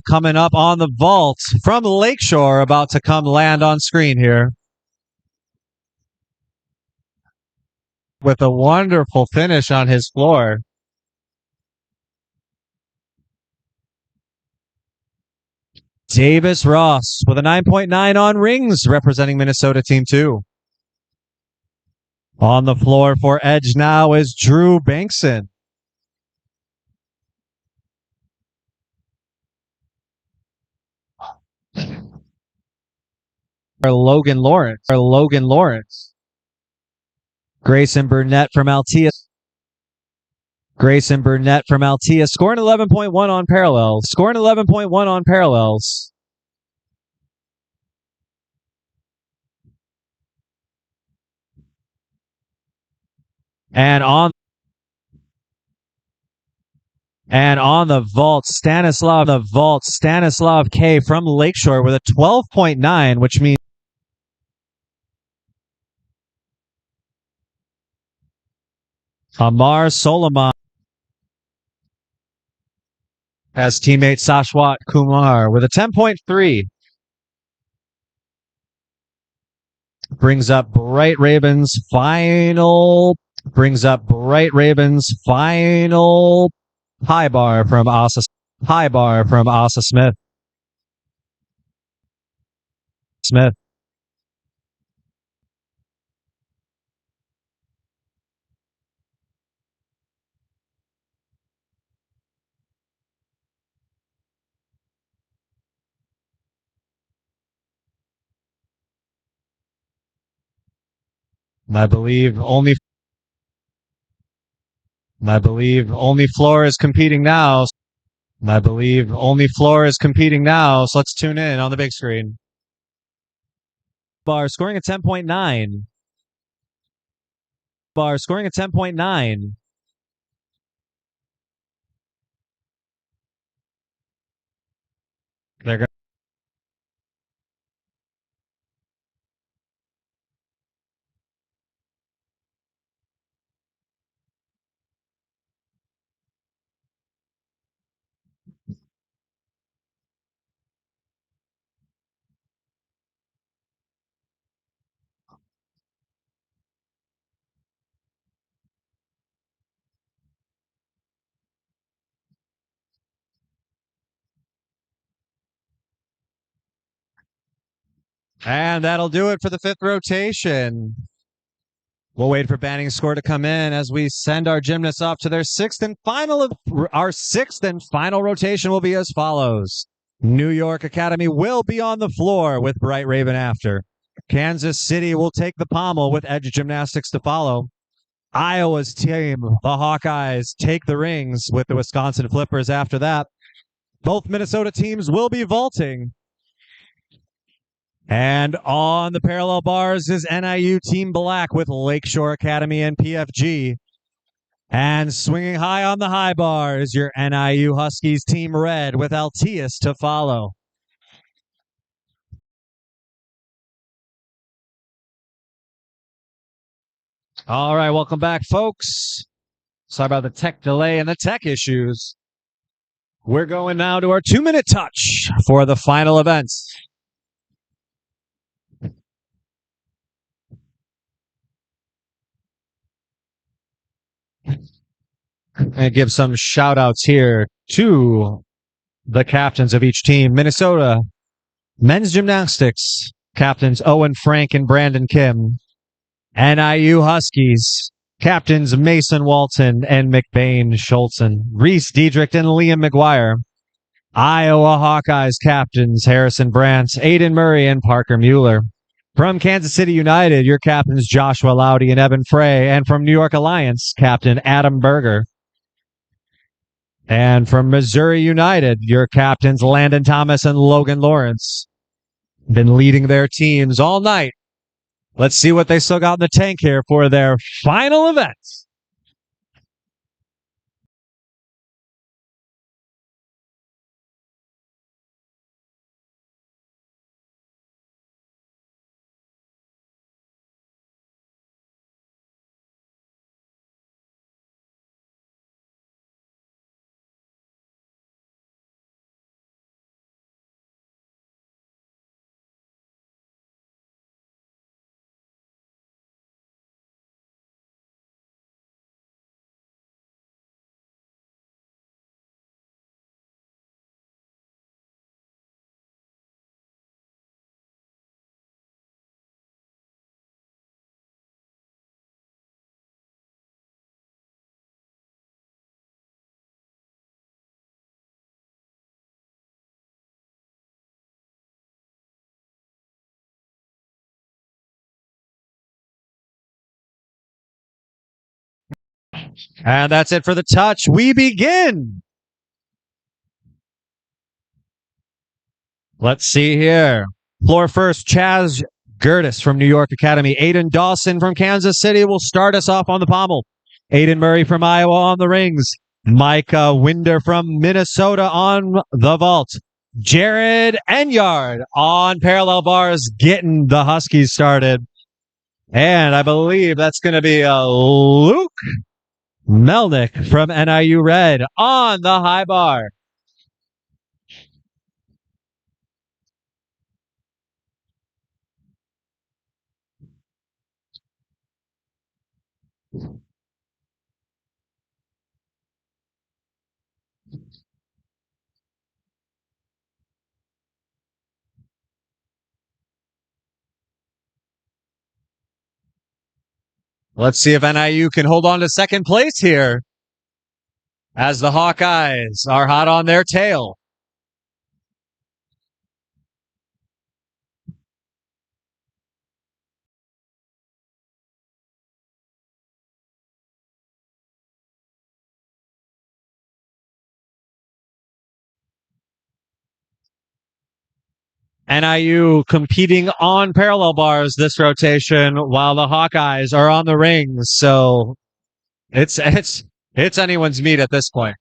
Coming up on the vault from Lakeshore, about to come land on screen here. With a wonderful finish on his floor. Davis Ross with a 9.9 on rings, representing Minnesota Team 2. On the floor for Edge now is Drew Bankson. Logan Lawrence. Grayson Burnett from Altius. Scoring 11.1 on parallels. And on the vault, Stanislav K from Lakeshore with a 12.9, which means Amar Solomon has teammate Sashwat Kumar with a 10.3. Brings up Bright Ravens final high bar from Asa Smith. I believe only floor is competing now. So let's tune in on the big screen. Bar scoring a 10.9. They're going. And that'll do it for the fifth rotation. We'll wait for banding score to come in as we send our gymnasts off to their sixth and final rotation will be as follows. New York Academy will be on the floor with Bright Raven after. Kansas City will take the pommel with Edge Gymnastics to follow. Iowa's team, the Hawkeyes, take the rings with the Wisconsin Flippers after that. Both Minnesota teams will be vaulting. And on the parallel bars is NIU Team Black with Lakeshore Academy and PFG. And swinging high on the high bar is your NIU Huskies Team Red with Altius to follow. All right, welcome back, folks. Sorry about the tech delay and the tech issues. We're going now to our 2-minute touch for the final events. And give some shout outs here to the captains of each team. Minnesota Men's Gymnastics captains Owen Frank and Brandon Kim. NIU Huskies captains Mason Walton and McBain Schultzen. Reese Diedrich and Liam McGuire. Iowa Hawkeyes captains Harrison Brandt, Aiden Murray, and Parker Mueller. From Kansas City United, your captains Joshua Laudy and Evan Frey. And from New York Alliance, Captain Adam Berger. And from Missouri United, your captains Landon Thomas and Logan Lawrence. Been leading their teams all night. Let's see what they still got in the tank here for their final events. And that's it for the touch. We begin. Let's see here. Floor first, Chaz Gertis from New York Academy. Aiden Dawson from Kansas City will start us off on the pommel. Aiden Murray from Iowa on the rings. Micah Winder from Minnesota on the vault. Jared Enyard on parallel bars, getting the Huskies started. And I believe that's going to be Luke Melnick from NIU Red on the high bar. Let's see if NIU can hold on to second place here as the Hawkeyes are hot on their tail. NIU competing on parallel bars this rotation while the Hawkeyes are on the rings. So it's anyone's meat at this point.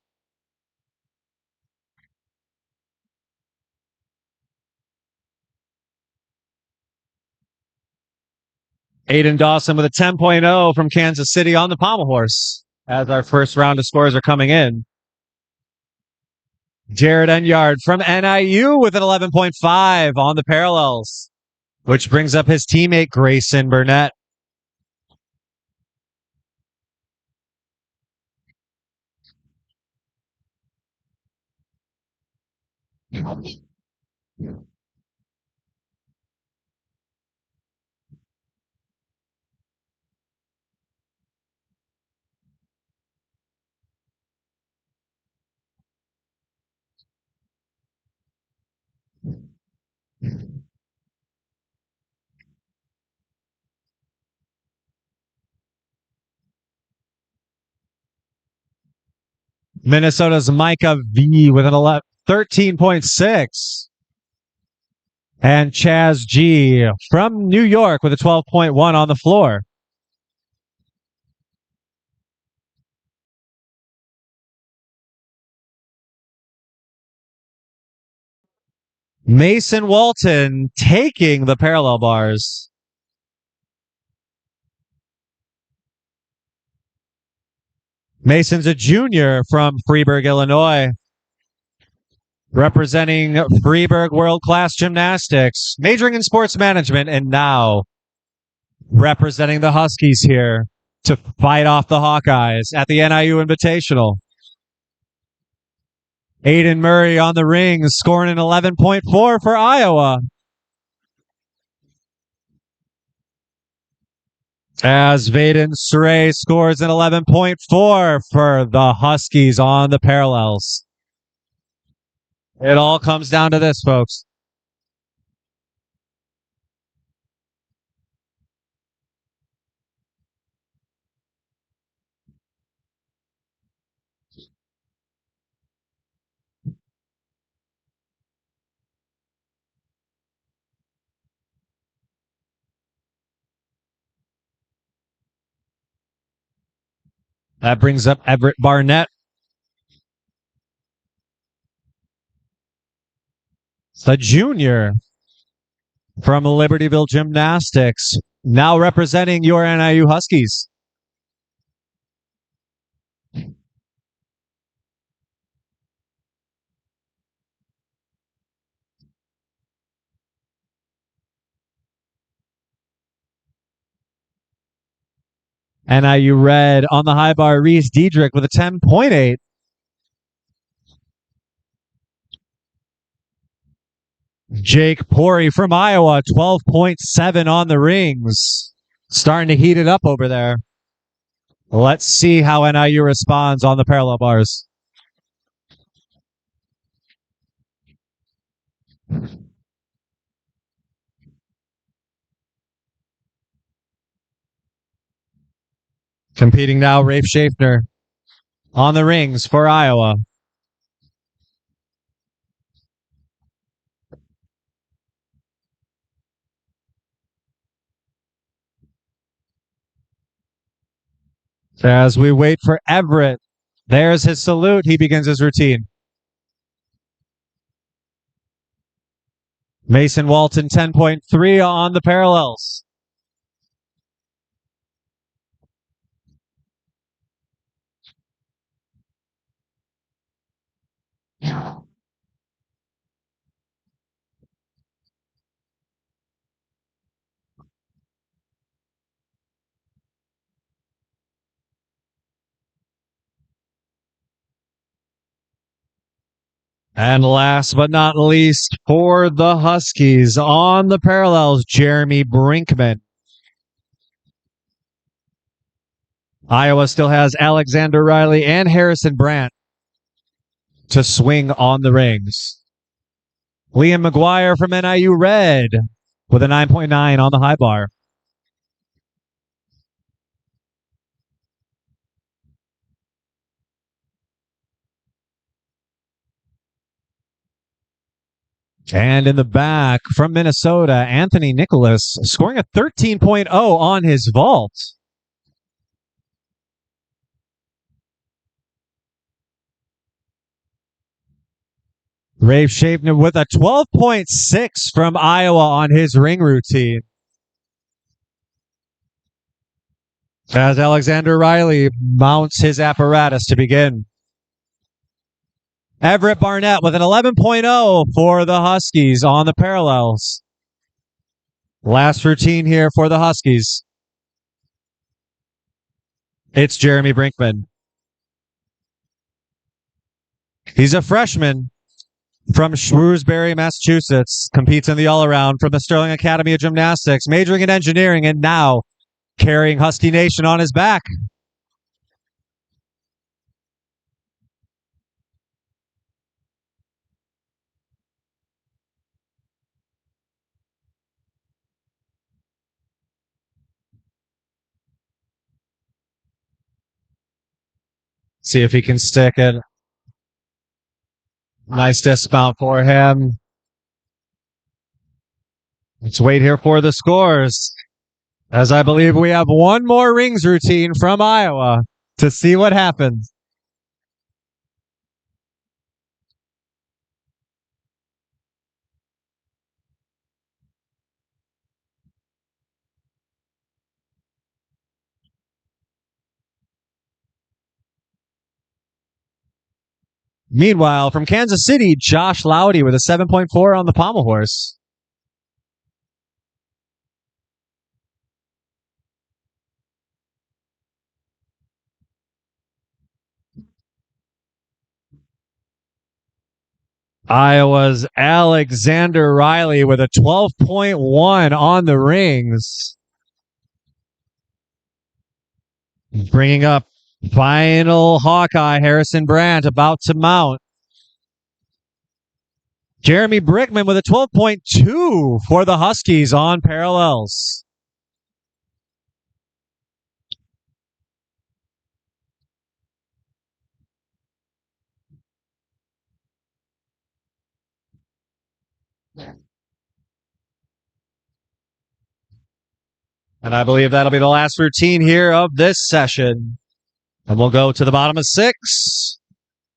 Aiden Dawson with a 10.0 from Kansas City on the pommel horse as our first round of scores are coming in. Jared Enyard from NIU with an 11.5 on the parallels, which brings up his teammate Grayson Burnett. Minnesota's Micah V with an 13.6. And Chaz G from New York with a 12.1 on the floor. Mason Walton taking the parallel bars. Mason's a junior from Freeburg, Illinois, representing Freeburg World Class Gymnastics, majoring in sports management, and now representing the Huskies here to fight off the Hawkeyes at the NIU Invitational. Aiden Murray on the ring, scoring an 11.4 for Iowa. As Vaden Sray scores an 11.4 for the Huskies on the parallels. It all comes down to this, folks. That brings up Everett Barnett. The junior from Libertyville Gymnastics, now representing your NIU Huskies. NIU Red on the high bar, Reese Diedrich with a 10.8. Jake Pori from Iowa, 12.7 on the rings. Starting to heat it up over there. Let's see how NIU responds on the parallel bars. Competing now, Rafe Schaffner on the rings for Iowa. As we wait for Everett, there's his salute. He begins his routine. Mason Walton, 10.3 on the parallels. And last but not least, for the Huskies on the parallels, Jeremy Brinkman. Iowa still has Alexander Riley and Harrison Brandt to swing on the rings. Liam McGuire from NIU Red with a 9.9 on the high bar. And in the back from Minnesota, Anthony Nicholas scoring a 13.0 on his vault. Rafe Schaffner with a 12.6 from Iowa on his ring routine. As Alexander Riley mounts his apparatus to begin. Everett Barnett with an 11.0 for the Huskies on the parallels. Last routine here for the Huskies. It's Jeremy Brinkman. He's a freshman from Shrewsbury, Massachusetts. Competes in the all-around from the Sterling Academy of Gymnastics, majoring in engineering, and now carrying Husky Nation on his back. See if he can stick it. Nice dismount for him. Let's wait here for the scores, as I believe we have one more rings routine from Iowa to see what happens. Meanwhile, from Kansas City, Josh Loudy with a 7.4 on the pommel horse. Iowa's Alexander Riley with a 12.1 on the rings. Bringing up final Hawkeye Harrison Brandt about to mount. Jeremy Brickman with a 12.2 for the Huskies on parallels. And I believe that'll be the last routine here of this session. And we'll go to the bottom of 6.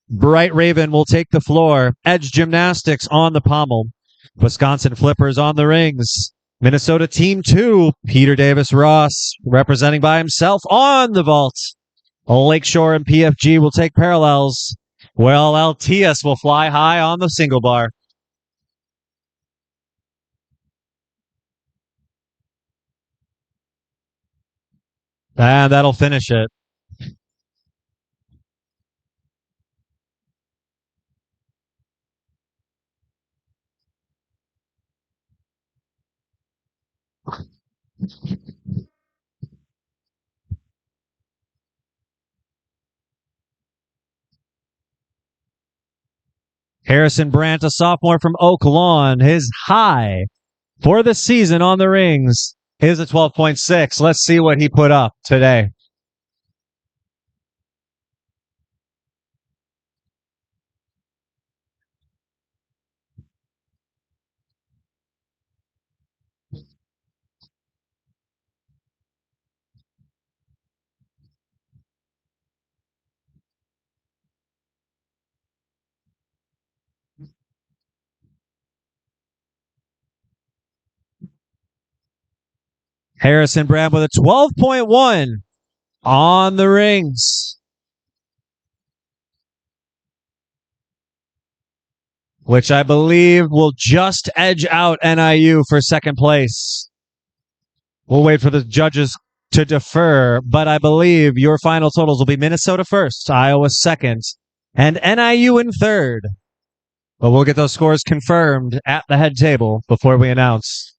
Bright Raven will take the floor. Edge Gymnastics on the pommel. Wisconsin Flippers on the rings. Minnesota Team 2, Peter Davis Ross representing by himself on the vault. Lakeshore and PFG will take parallels. Well, Altius will fly high on the single bar. And that'll finish it. Harrison Brandt, a sophomore from Oak Lawn, his high for the season on the rings is a 12.6. Let's see what he put up today. Harrison Brand with a 12.1 on the rings, which I believe will just edge out NIU for second place. We'll wait for the judges to defer, but I believe your final totals will be Minnesota first, Iowa second, and NIU in third. But we'll get those scores confirmed at the head table before we announce.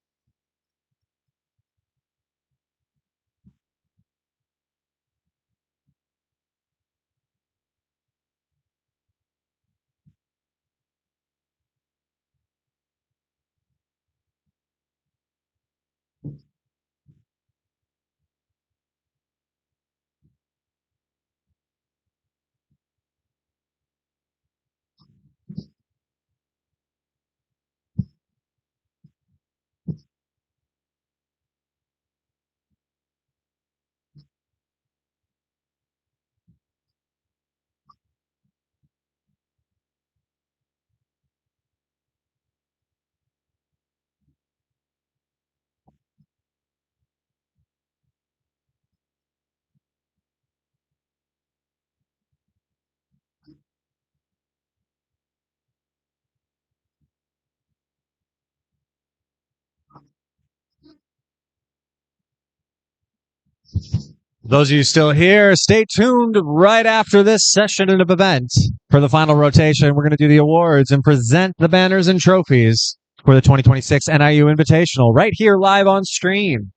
Those of you still here, stay tuned right after this session of events. For the final rotation, we're going to do the awards and present the banners and trophies for the 2026 NIU Invitational right here live on stream.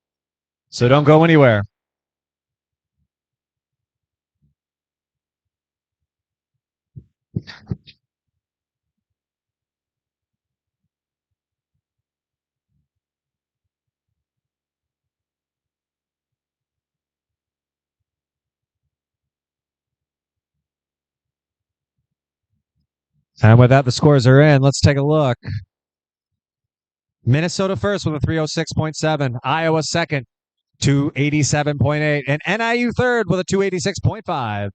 So don't go anywhere. And with that, the scores are in. Let's take a look. Minnesota first with a 306.7, Iowa second, 287.8, and NIU third with a 286.5.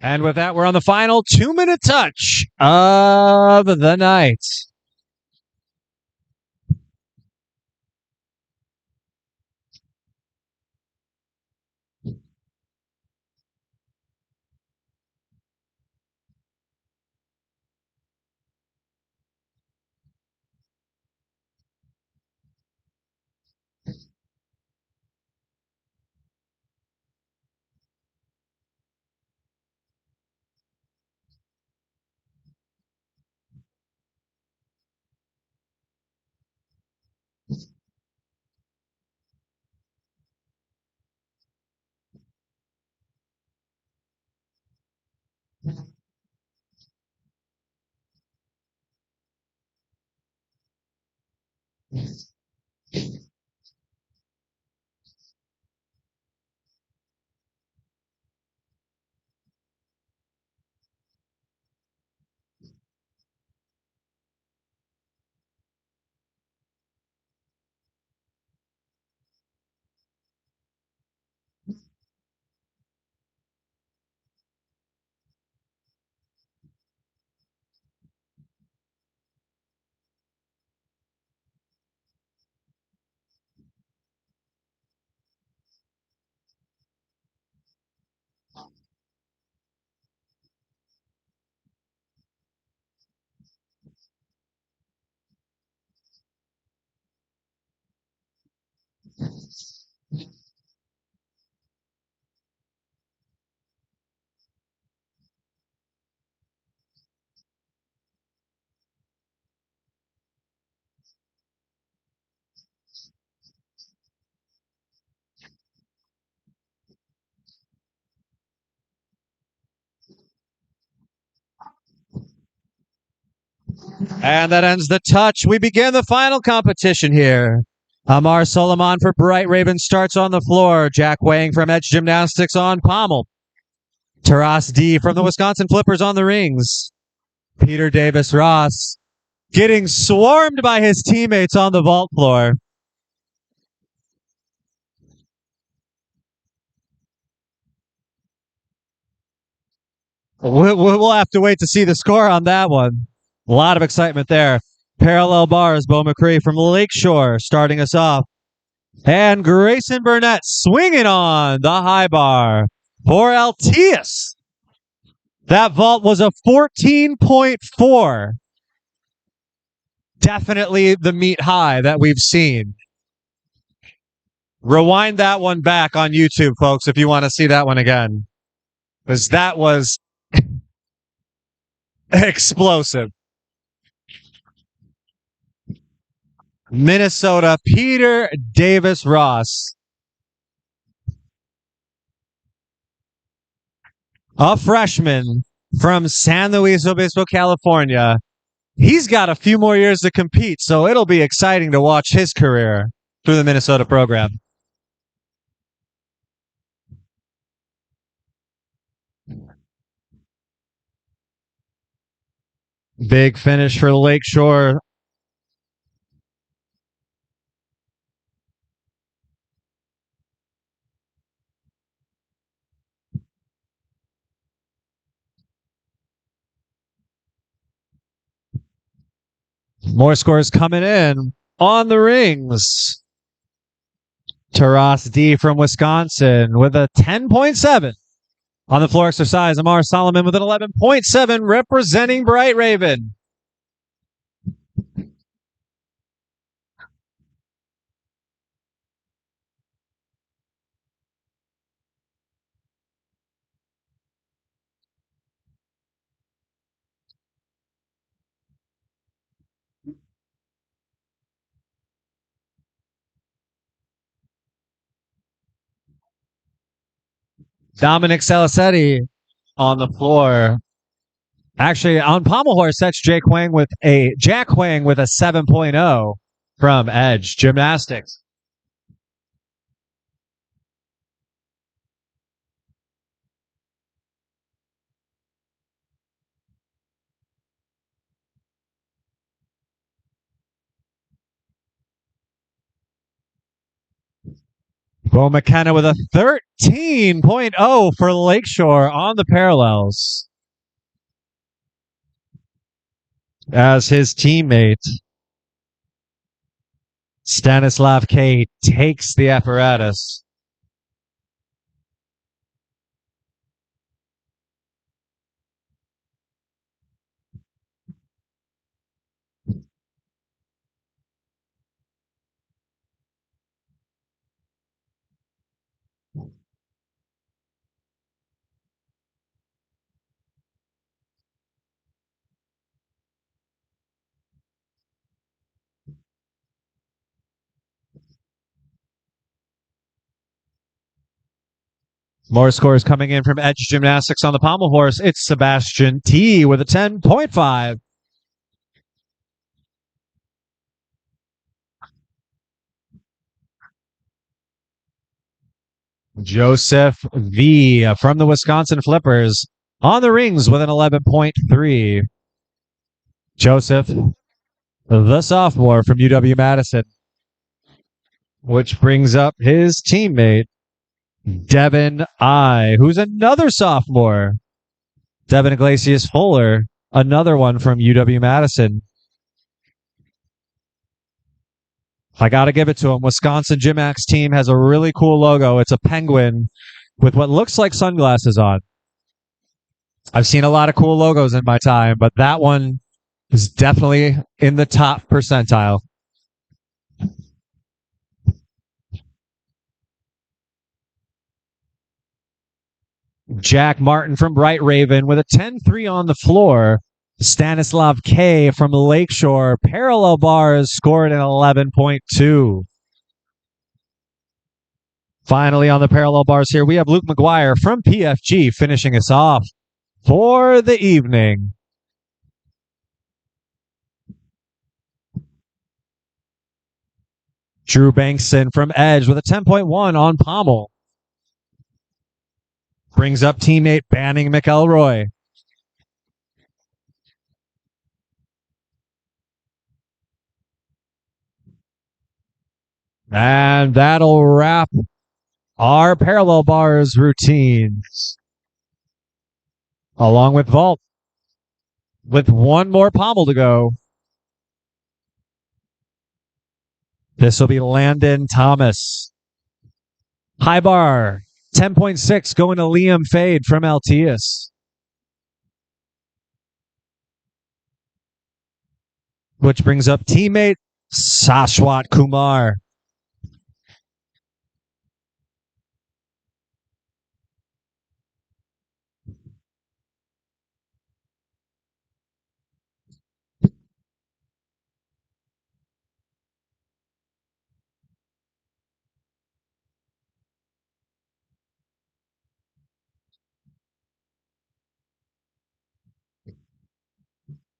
And with that, we're on the final 2-minute touch of the night. And that ends the touch. We begin the final competition here. Amar Solomon for Bright Raven starts on the floor. Jack Wang from Edge Gymnastics on pommel. Taras D from the Wisconsin Flippers on the rings. Peter Davis Ross getting swarmed by his teammates on the vault floor. We'll have to wait to see the score on that one. A lot of excitement there. Parallel bars, Bo McCree from Lakeshore starting us off. And Grayson Burnett swinging on the high bar for Altius. That vault was a 14.4. Definitely the meet high that we've seen. Rewind that one back on YouTube, folks, if you want to see that one again. Because that was explosive. Minnesota, Peter Davis Ross. A freshman from San Luis Obispo, California. He's got a few more years to compete, so it'll be exciting to watch his career through the Minnesota program. Big finish for Lakeshore. More scores coming in on the rings. Taras D from Wisconsin with a 10.7. On the floor exercise, Amar Solomon with an 11.7 representing Bright Raven. Dominic Salicetti on the floor. Actually, on pommel horse, that's Jack Wang with a 7.0 from Edge Gymnastics. Bo McKenna with a 13.0 for Lakeshore on the parallels. As his teammate, Stanislav K takes the apparatus. More scores coming in from Edge Gymnastics on the pommel horse. It's Sebastian T with a 10.5. Joseph V from the Wisconsin Flippers on the rings with an 11.3. Joseph, the sophomore from UW-Madison, which brings up his teammate, Devin I, who's another sophomore. Devin Iglesias Fuller, another one from UW-Madison. I got to give it to him. Wisconsin GymACT team has a really cool logo. It's a penguin with what looks like sunglasses on. I've seen a lot of cool logos in my time, but that one is definitely in the top percentile. Jack Martin from Bright Raven with a 10.3 on the floor. Stanislav K from Lakeshore, parallel bars, scored an 11.2. Finally, on the parallel bars here, we have Luke McGuire from PFG finishing us off for the evening. Drew Bankson from Edge with a 10.1 on pommel. Brings up teammate Banning McElroy. And that'll wrap our parallel bars routines. Along with vault. With one more pommel to go. This will be Landon Thomas. High bar, 10.6 going to Liam Fade from Altius. Which brings up teammate Sashwat Kumar.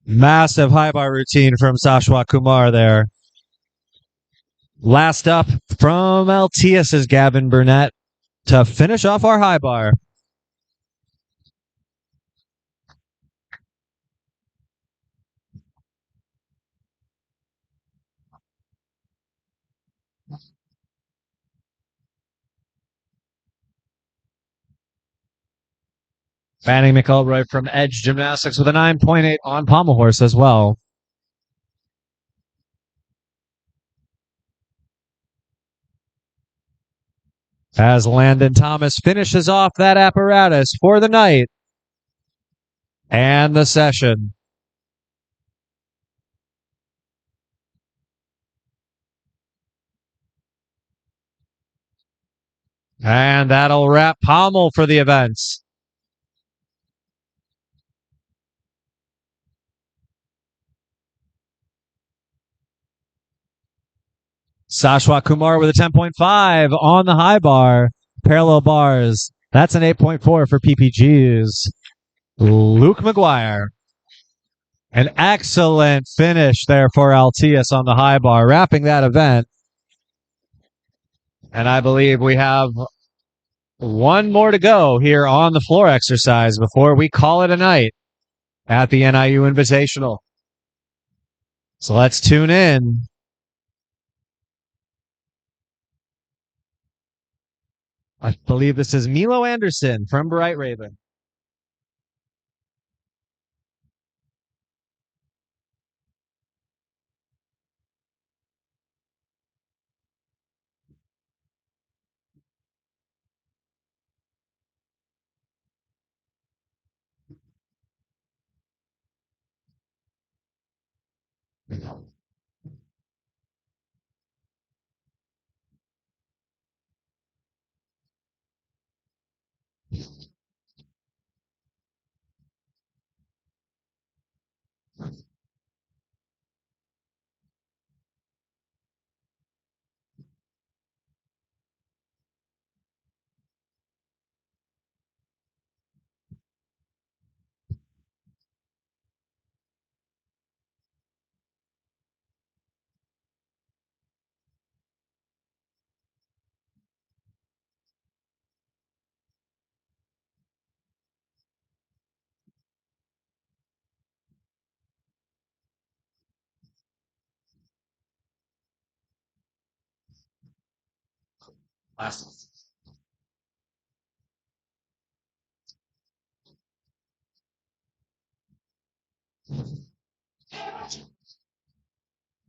Massive high bar routine from Sashwat Kumar there. Last up from Altius is Gavin Burnett to finish off our high bar. Banning McElroy from Edge Gymnastics with a 9.8 on pommel horse as well. As Landon Thomas finishes off that apparatus for the night and the session. And that'll wrap pommel for the events. Sashwat Kumar with a 10.5 on the high bar. Parallel bars. That's an 8.4 for PPGs. Luke McGuire. An excellent finish there for Altius on the high bar, wrapping that event. And I believe we have one more to go here on the floor exercise before we call it a night at the NIU Invitational. So let's tune in. I believe this is Milo Anderson from Bright Raven.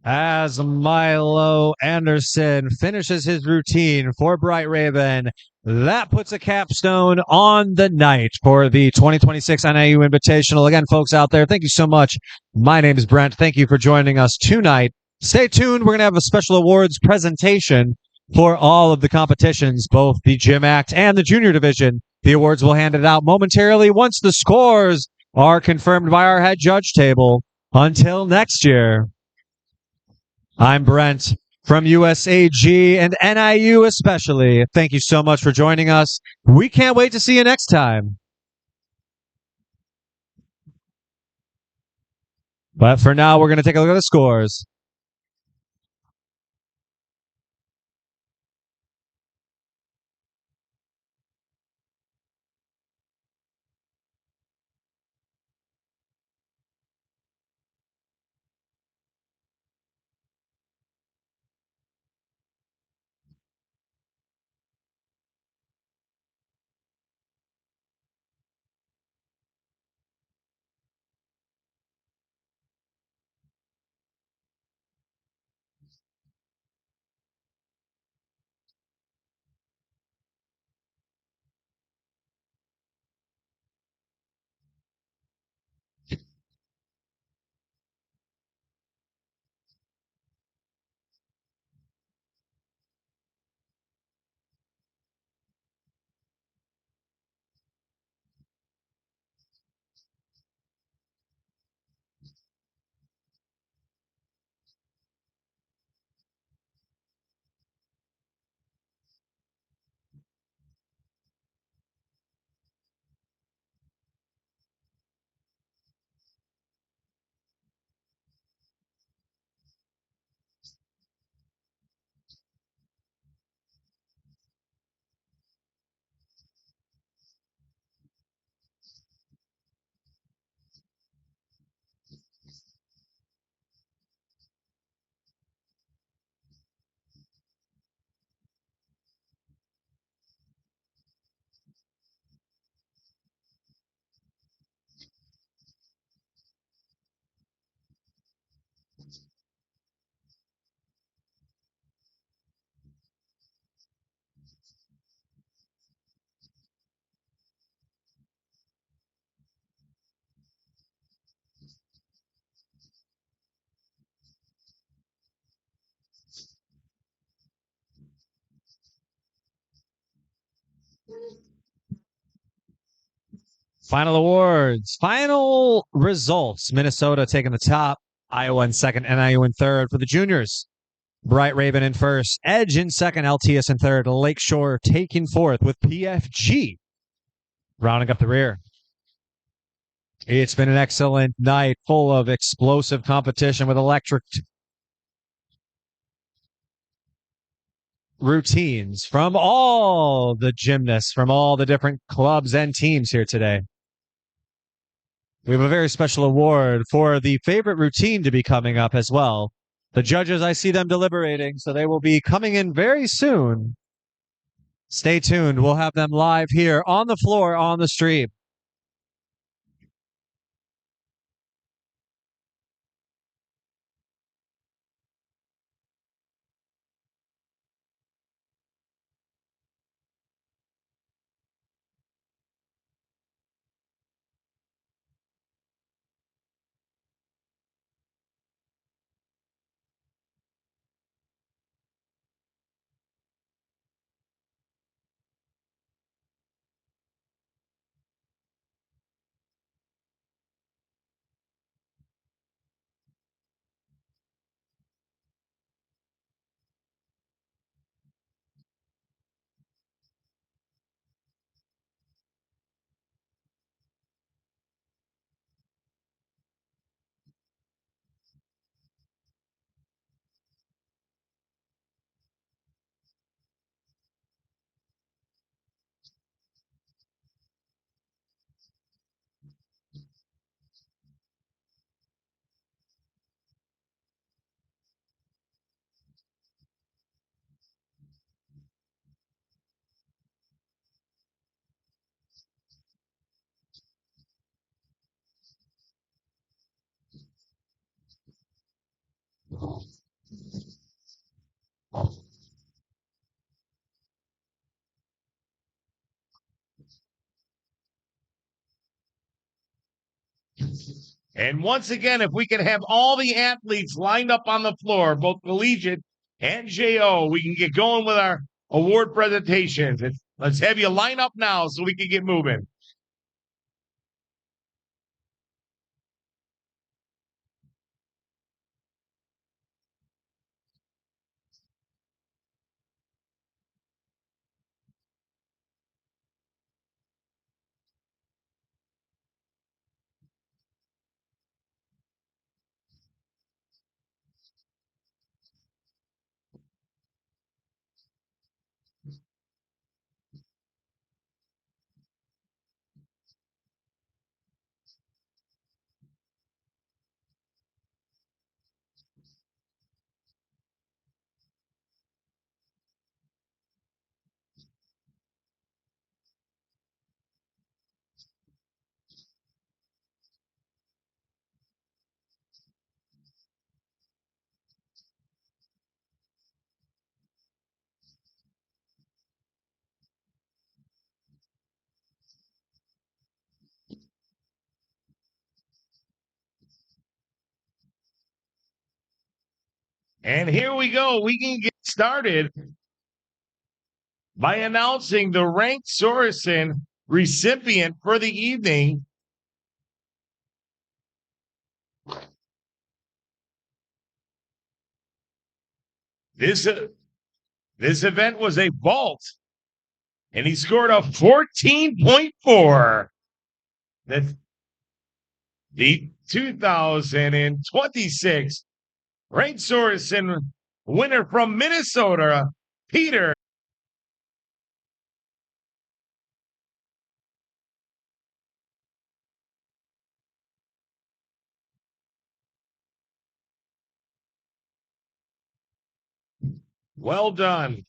As Milo Anderson finishes his routine for Bright Raven, that puts a capstone on the night for the 2026 NIU Invitational. Again, folks out there, thank you so much. My name is Brent. Thank you for joining us tonight. Stay tuned. We're going to have a special awards presentation for all of the competitions, both the GymACT and the junior division. The awards will hand it out momentarily once the scores are confirmed by our head judge table. Until next year. I'm Brent from USAG and NIU especially. Thank you so much for joining us. We can't wait to see you next time. But for now, we're going to take a look at the scores. Final awards. Final results. Minnesota taking the top. Iowa in second. NIU in third for the juniors. Bright Raven in first. Edge in second. Altius in third. Lakeshore taking fourth with PFG rounding up the rear. It's been an excellent night full of explosive competition with electric routines from all the gymnasts, from all the different clubs and teams here today. We have a very special award for the favorite routine to be coming up as well. The judges, I see them deliberating, so they will be coming in very soon. Stay tuned. We'll have them live here on the floor on the stream. And once again, if we can have all the athletes lined up on the floor, both collegiate and JO, we can get going with our award presentations. Let's have you line up now so we can get moving. And here we go. We can get started by announcing the ranked Sorensen recipient for the evening. This event was a vault, and he scored a 14.4. That's the 2026 ranked Sorensen winner from Minnesota, Peter. Well done.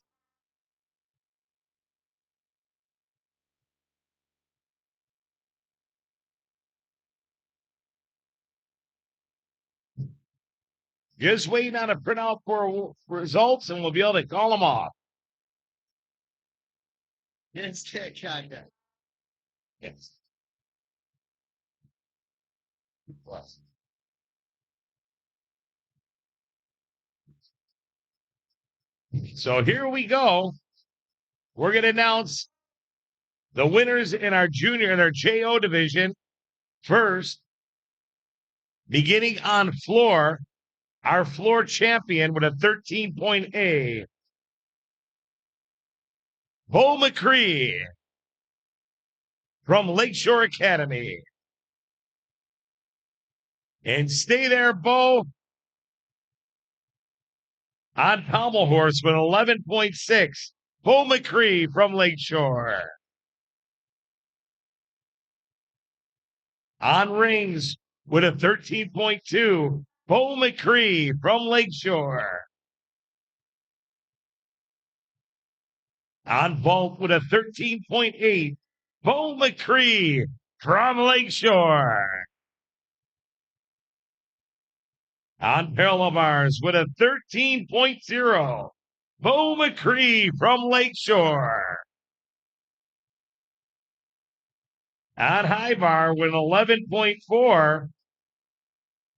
Just waiting on a printout for results, and we'll be able to call them off. Yes. So here we go. We're going to announce The winners in our junior and our JO division. First, beginning on floor, our floor champion with a 13-point A, Bo McCree from Lakeshore Academy. And stay there, Bo. On pommel horse with 11.6, Bo McCree from Lakeshore. On rings with a 13.2, Bo McCree from Lakeshore. On vault with a 13.8, Bo McCree from Lakeshore. On parallel bars with a 13.0, Bo McCree from Lakeshore. On high bar with an 11.4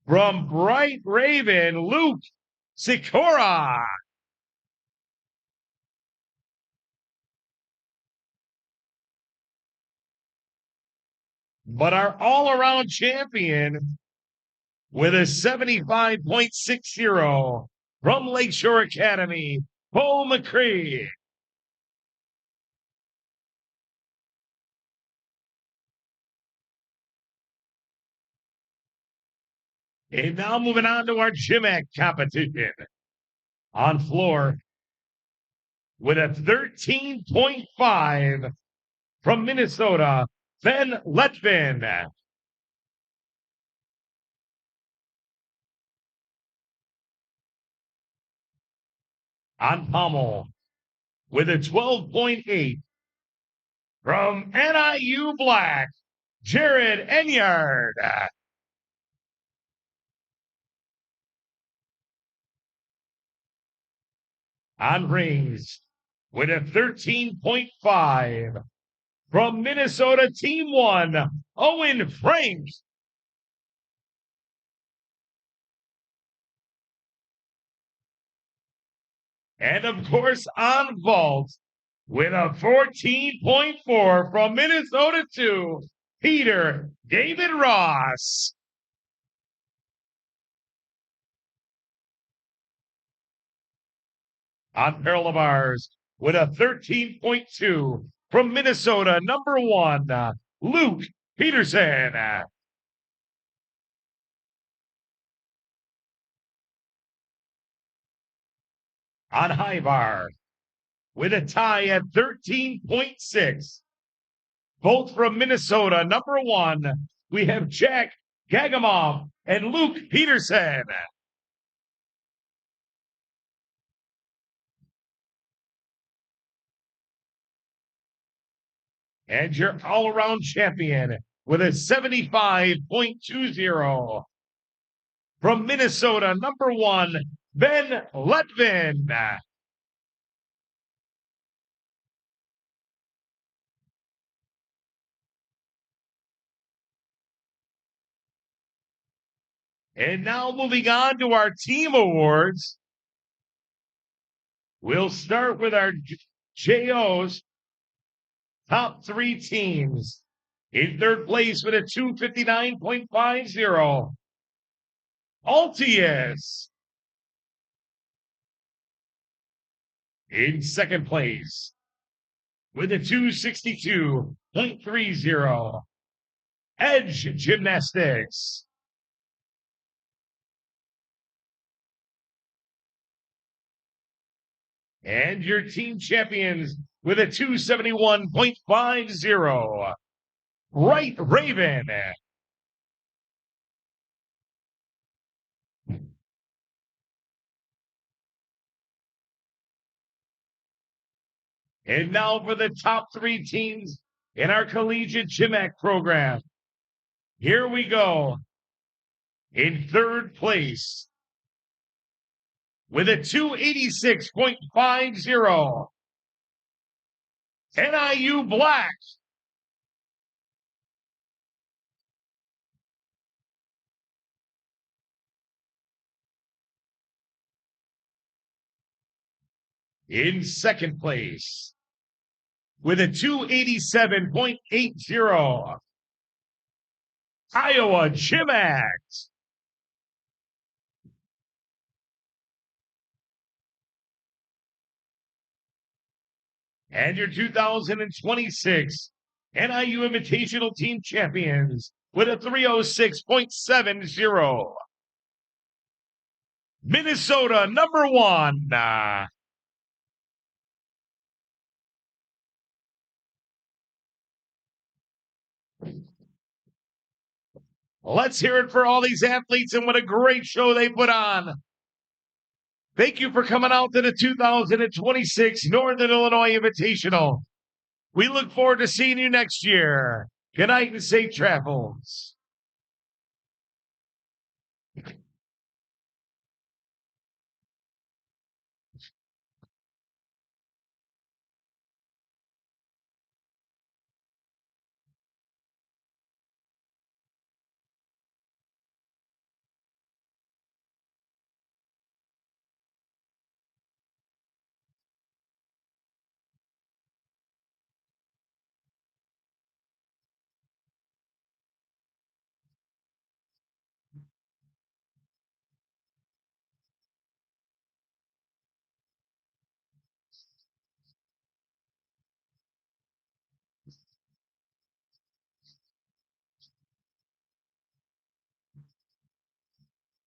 from Bright Raven, Luke Sikora. But our all-around champion with a 75.60 from Lakeshore Academy, Bo McCree. And now moving on to our GymACT competition. On floor with a 13.5 from Minnesota, Ben Letvin. On pommel with a 12.8 from NIU Black, Jared Enyard. On rings with a 13.5 from Minnesota Team 1, Owen Frank. And of course, on vault with a 14.4 from Minnesota 2, Peter David Ross. On parallel bars with a 13.2 from Minnesota, number 1, Luke Peterson. On high bar with a tie at 13.6, both from Minnesota, number 1, we have Jack Gagamov and Luke Peterson. And your all-around champion with a 75.20 from Minnesota, number 1, Ben Letvin. And now moving on to our team awards. We'll start with our JOs, top 3 teams. In third place with a 259.50, Altius. In second place with a 262.30, Edge Gymnastics. And your team champions with a 271.50, Bright Raven. And now for the top 3 teams in our collegiate GymACT program. Here we go. In third place with a 286.50, NIU Black. In second place with a 287.80. Iowa GymACT. And your 2026 NIU Invitational Team Champions with a 306.70. Minnesota, number 1. Let's hear it for all these athletes and what a great show they put on. Thank you for coming out to the 2026 Northern Illinois Invitational. We look forward to seeing you next year. Good night and safe travels.